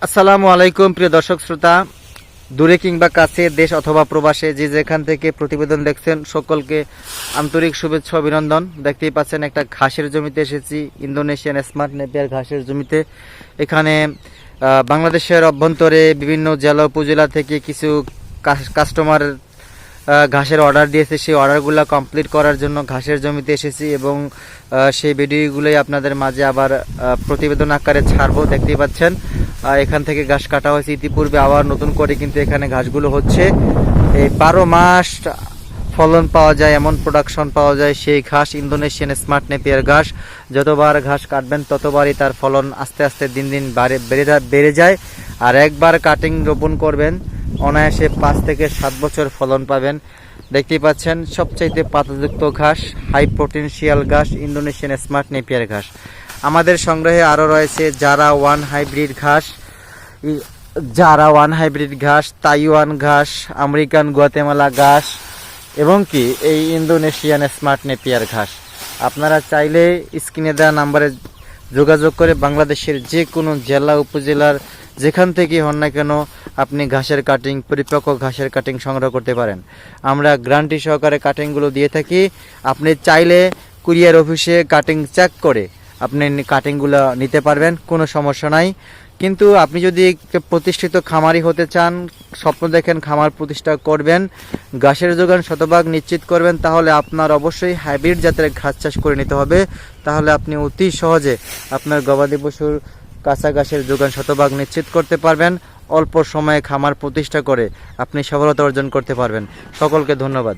আসসালামু আলাইকুম প্রিয় দর্শক শ্রোতা, দূরে কিংবা কাছে, দেশ অথবা প্রবাসে যে যেখান থেকে প্রতিবেদন দেখছেন সকলকে আন্তরিক শুভেচ্ছা অভিনন্দন। দেখতেই পাচ্ছেন একটা ঘাসের জমিতে এসেছি, ইন্দোনেশিয়ান স্মার্ট নেপিয়ার ঘাসের জমিতে। এখানে বাংলাদেশের অভ্যন্তরে বিভিন্ন জেলা উপজেলা থেকে কিছু কাস্টমার ঘাসের অর্ডার দিয়েছে। সেই অর্ডারগুলো কমপ্লিট করার জন্য ঘাসের জমিতে এসেছি এবং সেই ভিডিওগুলোই আপনাদের মাঝে আবার প্রতিবেদন আকারে ছাড়বো। দেখতেই পাচ্ছেন এখান থেকে ঘাস কাটা হয়েছে ইতিপূর্বে, আবার নতুন করে কিন্তু এখানে ঘাসগুলো হচ্ছে। এই 12 মাস ফলন পাওয়া যায়, এমন প্রোডাকশন পাওয়া যায় সেই ঘাস ইন্দোনেশিয়ান স্মার্ট নেপিয়ার ঘাস। যতবার ঘাস কাটবেন ততবারই তার ফলন আস্তে আস্তে দিন দিন বেড়ে যায়। আর একবার কাটিং রোপণ করবেন অনায়াসে 5 থেকে 7 বছর ফলন পাবেন। দেখতেই পাচ্ছেন সবচাইতে পাতাযুক্ত ঘাস, হাই পটেনশিয়াল ঘাস ইন্দোনেশিয়ান স্মার্ট নেপিয়ার ঘাস। আমাদের সংগ্রহে আরও রয়েছে জারা ওয়ান হাইব্রিড ঘাস, তাইওয়ান ঘাস, আমেরিকান গুয়াতেমালা ঘাস এবং কি এই ইন্দোনেশিয়ান স্মার্ট নেপিয়ার ঘাস। আপনারা চাইলে স্ক্রিনে দেওয়া নাম্বারে যোগাযোগ করে বাংলাদেশের যে কোনো জেলা উপজেলার যেখান থেকে হন না কেন আপনি ঘাসের কাটিং, পরিপক্ক ঘাসের কাটিং সংগ্রহ করতে পারেন। আমরা গ্যারান্টি সহকারে কাটিংগুলো দিয়ে থাকি। আপনি চাইলে কুরিয়ার অফিসে কাটিং চেক করে আপনি কাটিংগুলো নিতে পারবেন, কোনো সমস্যা নাই। কিন্তু আপনি যদি প্রতিষ্ঠিত খামারি হতে চান, স্বপ্ন দেখেন খামার প্রতিষ্ঠা করবেন, ঘাসের যোগান শতভাগ নিশ্চিত করবেন, তাহলে আপনার অবশ্যই হাইব্রিড জাতের ঘাস চাষ করে নিতে হবে। তাহলে আপনি অতি সহজে আপনার গবাদি পশুর কাঁচা ঘাসের যোগান শতভাগ নিশ্চিত করতে পারবেন। অল্প সময়ে খামার প্রতিষ্ঠা করে আপনি সফলতা অর্জন করতে পারবেন। সকলকে ধন্যবাদ।